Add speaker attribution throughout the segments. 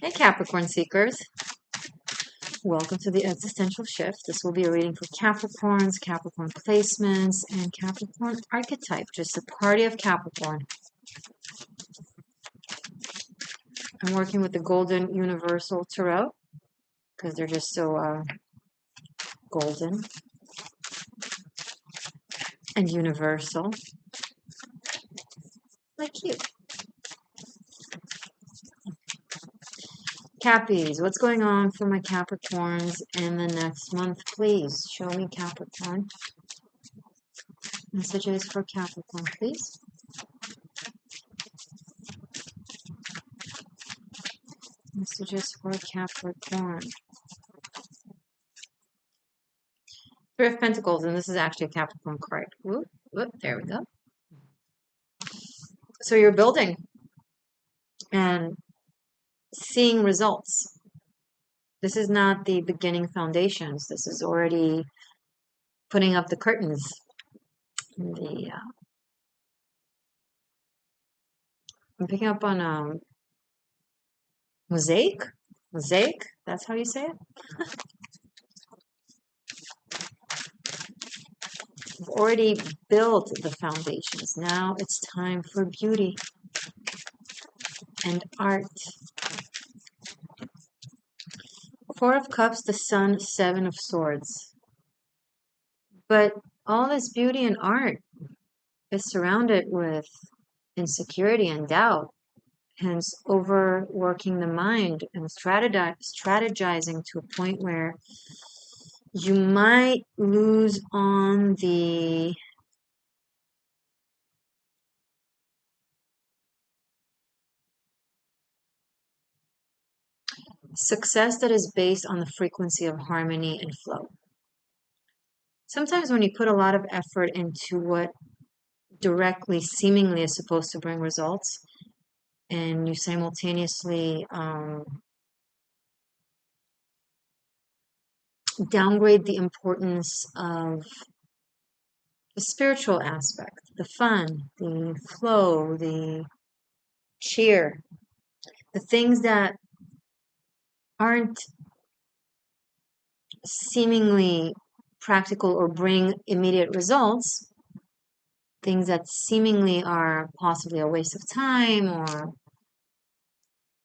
Speaker 1: Hey Capricorn seekers, welcome to the Existential Shift. This will be a reading for Capricorns, Capricorn placements, and Capricorn archetype, just a party of Capricorn. I'm working with the Golden Universal Tarot because they're just so golden and universal, like you. Cappies, what's going on for my Capricorns in the next month, please? Show me Capricorn. Messages for Capricorn, please. Messages for Capricorn. Three of Pentacles, and this is actually a Capricorn card. Whoop, whoop, there we go. So you're building and seeing results. This is not the beginning foundations. This is already putting up the curtains. I'm picking up on mosaic. Mosaic, that's how you say it. You've already built the foundations. Now it's time for beauty and art. Four of Cups, the Sun, Seven of Swords. But all this beauty and art is surrounded with insecurity and doubt, hence overworking the mind and strategizing to a point where you might lose on the success that is based on the frequency of harmony and flow. Sometimes when you put a lot of effort into what directly seemingly is supposed to bring results, and you simultaneously downgrade the importance of the spiritual aspect, the fun, the flow, the cheer, the things that aren't seemingly practical or bring immediate results, things that seemingly are possibly a waste of time or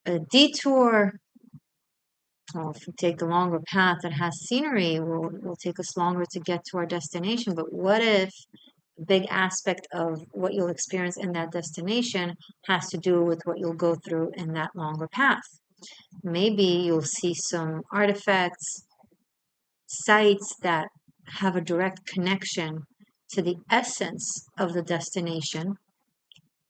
Speaker 1: a detour. Well, if we take the longer path that has scenery, will take us longer to get to our destination. But what if a big aspect of what you'll experience in that destination has to do with what you'll go through in that longer path? Maybe you'll see some artifacts, sites that have a direct connection to the essence of the destination,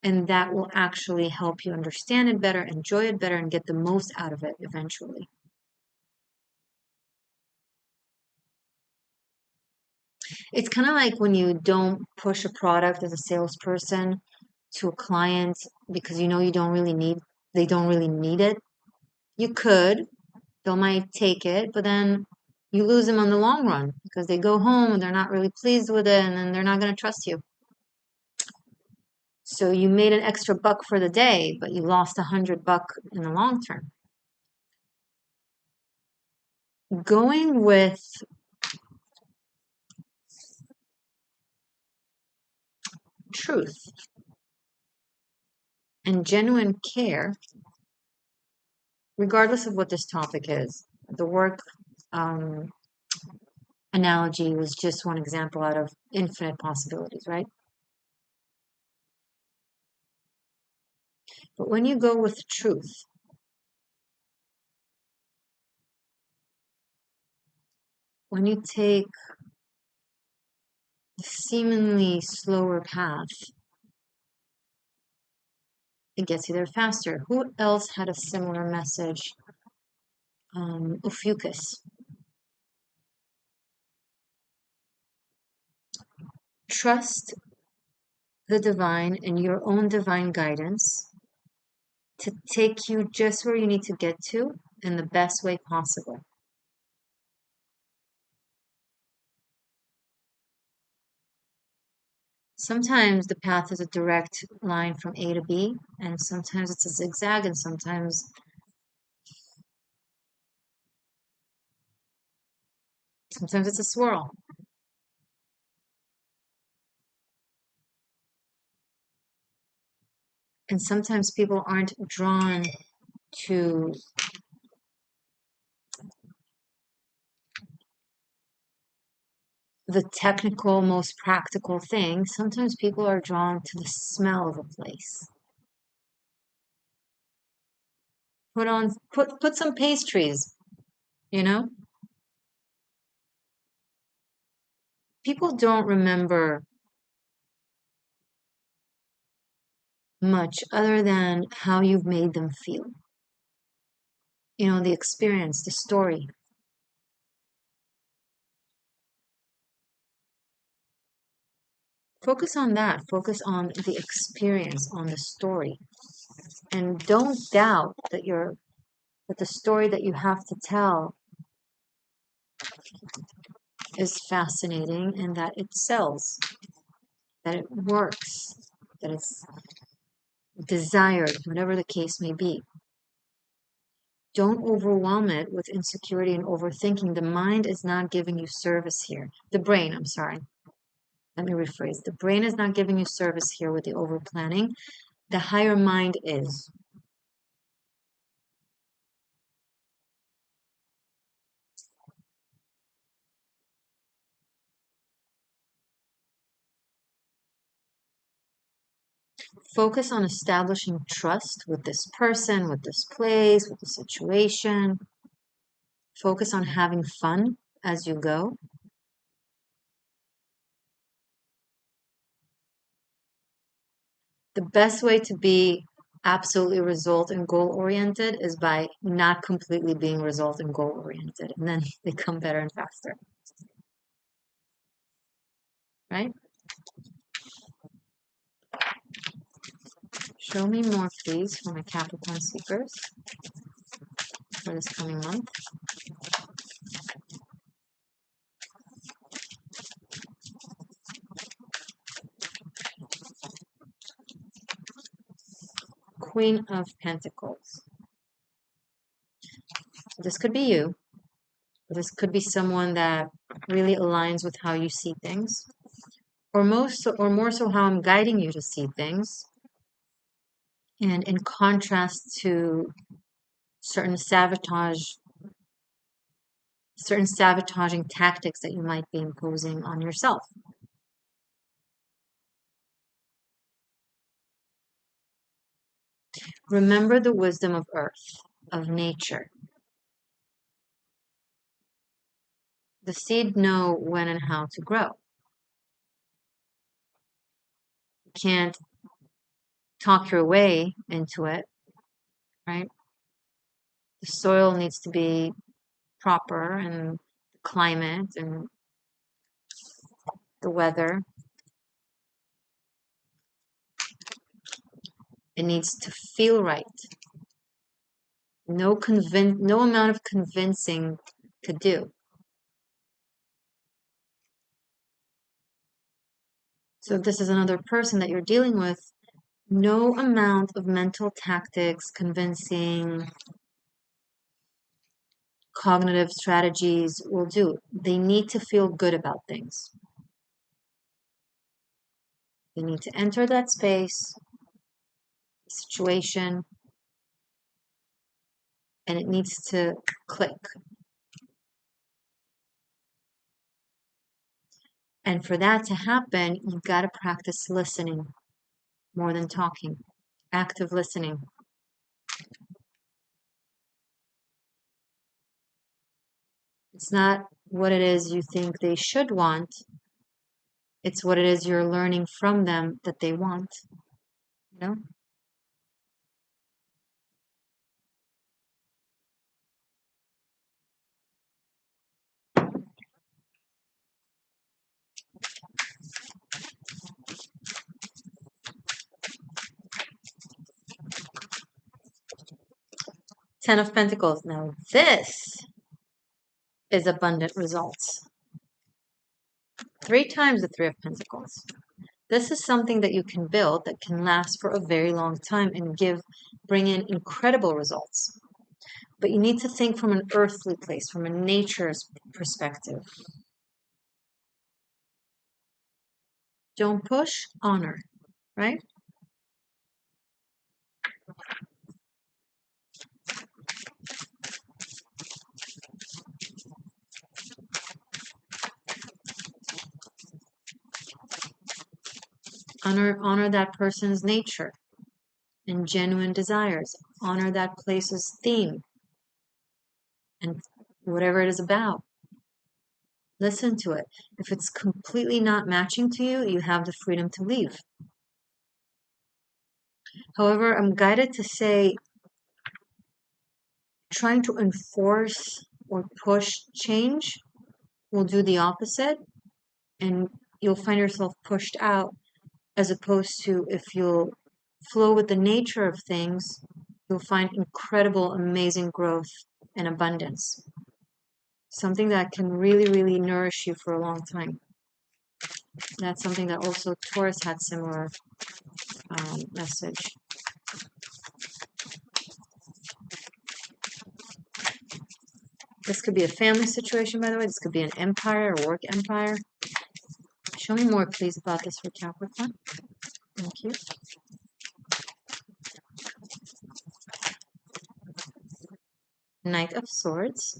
Speaker 1: and that will actually help you understand it better, enjoy it better, and get the most out of it eventually. It's kind of like when you don't push a product as a salesperson to a client because you know they don't really need it. You could, they might take it, but then you lose them on the long run because they go home and they're not really pleased with it, and then they're not going to trust you. So you made an extra buck for the day, but you lost $100 in the long term. Going with truth and genuine care, regardless of what this topic is. The work analogy was just one example out of infinite possibilities, right? But when you go with truth, when you take the seemingly slower path, it gets you there faster. Who else had a similar message? Ophiuchus. Trust the divine and your own divine guidance to take you just where you need to get to in the best way possible. Sometimes the path is a direct line from A to B, and sometimes it's a zigzag, and sometimes Sometimes it's a swirl. And sometimes people aren't drawn to the technical, most practical thing. Sometimes people are drawn to the smell of a place. Put some pastries, you know? People don't remember much other than how you've made them feel. You know, the experience, the story. Focus on that. Focus on the experience, on the story. And don't doubt that the story that you have to tell is fascinating and that it sells, that it works, that it's desired, whatever the case may be. Don't overwhelm it with insecurity and overthinking. The mind is not giving you service here. The brain, I'm sorry. Let me rephrase. The brain is not giving you service here with the over planning. The higher mind is. Focus on establishing trust with this person, with this place, with the situation. Focus on having fun as you go. The best way to be absolutely result and goal oriented is by not completely being result and goal oriented, and then they come better and faster, right? Show me more, please, for my Capricorn seekers for this coming month. Queen of Pentacles. This could be you. This could be someone that really aligns with how you see things, or more so how I'm guiding you to see things. And in contrast to certain sabotaging tactics that you might be imposing on yourself. Remember the wisdom of earth, of nature. The seed know when and how to grow. You can't talk your way into it, right? The soil needs to be proper, and the climate and the weather. It needs to feel right. No amount of convincing could do. So if this is another person that you're dealing with, no amount of mental tactics, convincing, cognitive strategies will do. They need to feel good about things. They need to enter that space, situation, and it needs to click. And for that to happen, you've got to practice listening more than talking. Active listening. It's not what it is you think they should want. It's what it is you're learning from them that they want. You know? 10 of Pentacles. Now this is abundant results. 3 times the 3 of Pentacles. This is something that you can build that can last for a very long time and bring in incredible results. But you need to think from an earthly place, from a nature's perspective. Don't push, honor, right? Honor that person's nature and genuine desires. Honor that place's theme and whatever it is about. Listen to it. If it's completely not matching to you, you have the freedom to leave. However, I'm guided to say trying to enforce or push change will do the opposite, and you'll find yourself pushed out, as opposed to if you'll flow with the nature of things, you'll find incredible, amazing growth and abundance. Something that can really, really nourish you for a long time. That's something that also Taurus had similar message. This could be a family situation, by the way. This could be an empire or work empire. Show me more, please, about this for Capricorn. Thank you. Knight of Swords.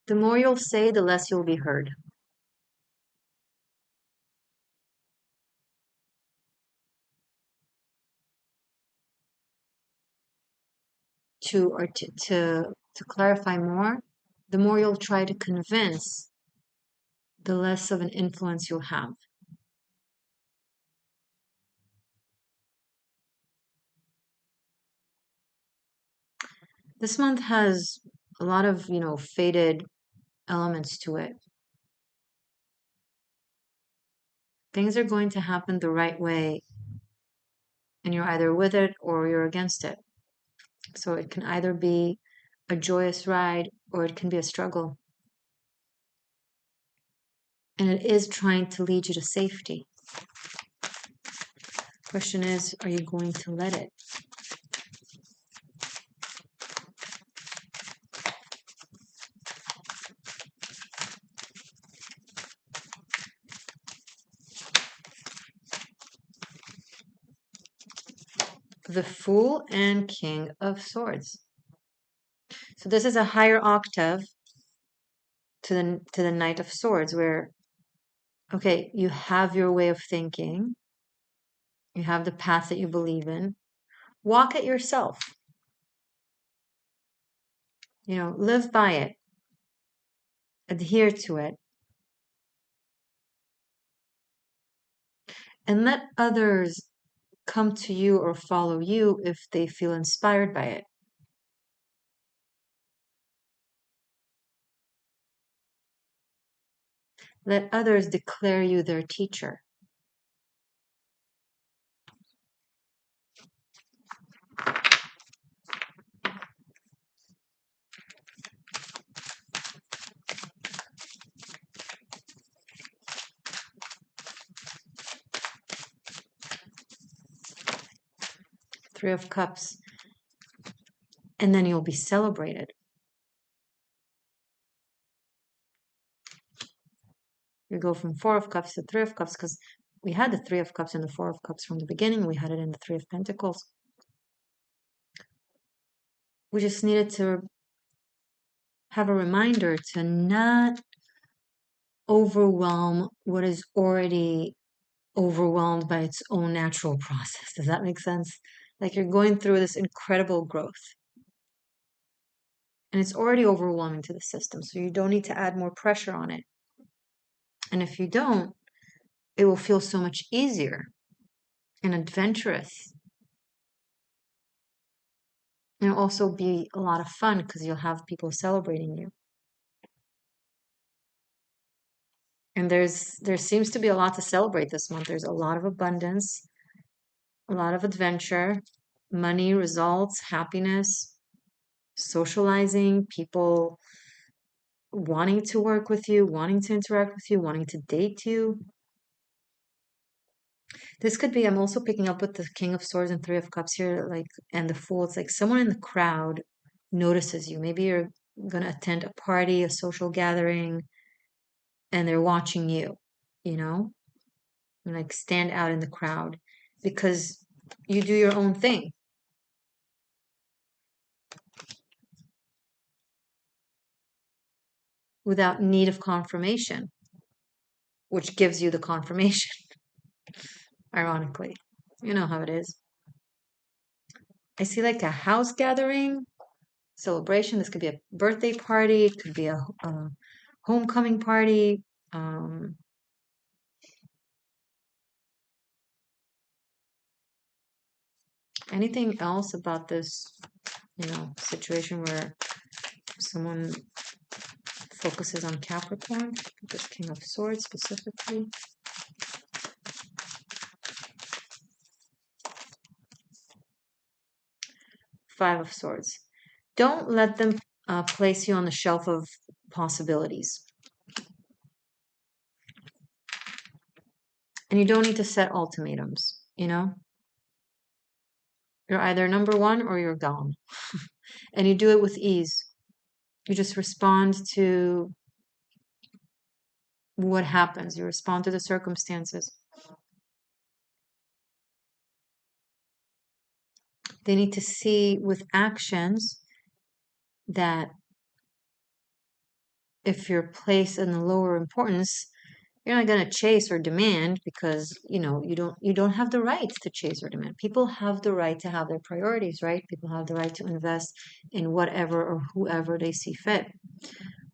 Speaker 1: The more you'll say, the less you'll be heard. To clarify more, the more you'll try to convince, the less of an influence you'll have. This month has a lot of, faded elements to it. Things are going to happen the right way, and you're either with it or you're against it. So it can either be a joyous ride or it can be a struggle. And it is trying to lead you to safety. Question is, are you going to let it? The Fool and King of Swords. So this is a higher octave to the Knight of Swords, where, okay, you have your way of thinking, you have the path that you believe in. Walk it yourself. Live by it. Adhere to it. And let others come to you or follow you if they feel inspired by it. Let others declare you their teacher. Three of Cups. And then you'll be celebrated. You go from Four of Cups to Three of Cups, because we had the Three of Cups and the Four of Cups from the beginning. We had it in the Three of Pentacles. We just needed to have a reminder to not overwhelm what is already overwhelmed by its own natural process. Does that make sense? Like you're going through this incredible growth. And it's already overwhelming to the system, so you don't need to add more pressure on it. And if you don't, it will feel so much easier and adventurous. And it'll also be a lot of fun because you'll have people celebrating you. And there seems to be a lot to celebrate this month. There's a lot of abundance, a lot of adventure, money, results, happiness, socializing, people wanting to work with you, wanting to interact with you, wanting to date you. This could be, I'm also picking up with the King of Swords and Three of Cups here, like, and the Fool. It's like someone in the crowd notices you. Maybe you're going to attend a party, a social gathering, and they're watching you, you know, and like stand out in the crowd because you do your own thing without need of confirmation, which gives you the confirmation, ironically. You know how it is. I see like a house gathering, celebration. This could be a birthday party, it could be a homecoming party. Um, Anything else about this, situation where someone focuses on Capricorn, this King of Swords specifically? Five of Swords. Don't let them place you on the shelf of possibilities. And you don't need to set ultimatums, you know? You're either number one or you're gone. And you do it with ease. You just respond to what happens, you respond to the circumstances. They need to see with actions that if you're placed in the lower importance, you're not going to chase or demand because you don't have the right to chase or demand. People have the right to have their priorities, right? People have the right to invest in whatever or whoever they see fit,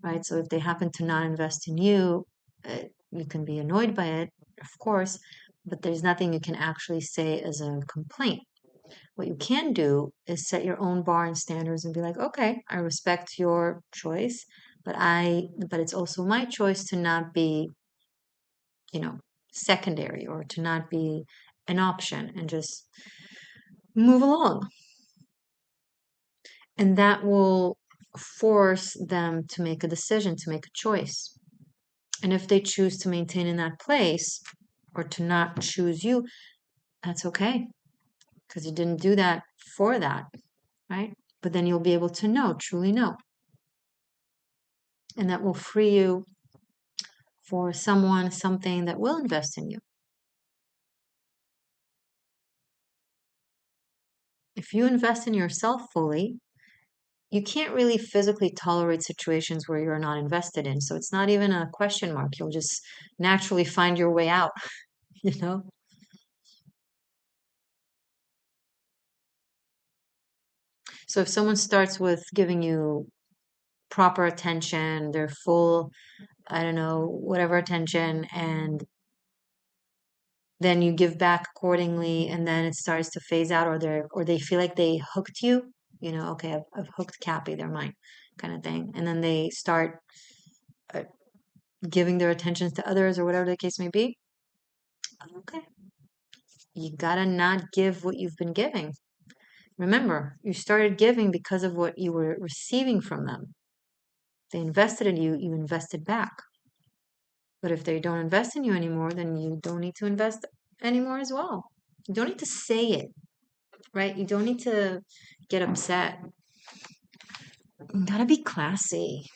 Speaker 1: right? So if they happen to not invest in you, you can be annoyed by it, of course, but there's nothing you can actually say as a complaint. What you can do is set your own bar and standards and be like, okay, I respect your choice, but it's also my choice to not be, you know, secondary or to not be an option and just move along. And that will force them to make a decision, to make a choice. And if they choose to maintain in that place or to not choose you, that's okay because you didn't do that for that, right? But then you'll be able to know, truly know. And that will free you for someone, something that will invest in you. If you invest in yourself fully, you can't really physically tolerate situations where you're not invested in. So it's not even a question mark. You'll just naturally find your way out, you know? So if someone starts with giving you proper attention, their full, I don't know, whatever attention, and then you give back accordingly, and then it starts to phase out, or they feel like they hooked you, okay, I've hooked Cappy, they're mine, kind of thing, and then they start uh, giving their attentions to others or whatever the case may be. Okay, you gotta not give what you've been giving. Remember, you started giving because of what you were receiving from them. They invested in you, you invested back. But if they don't invest in you anymore, then you don't need to invest anymore as well. You don't need to say it, right? You don't need to get upset. You gotta be classy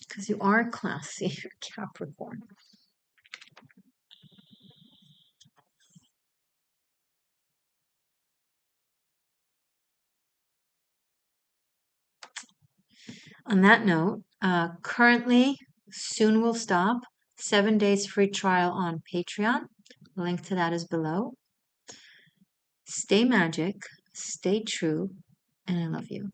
Speaker 1: because you are classy, you're Capricorn. On that note, currently, soon will stop. 7 days free trial on Patreon. Link to that is below. Stay magic, stay true, and I love you.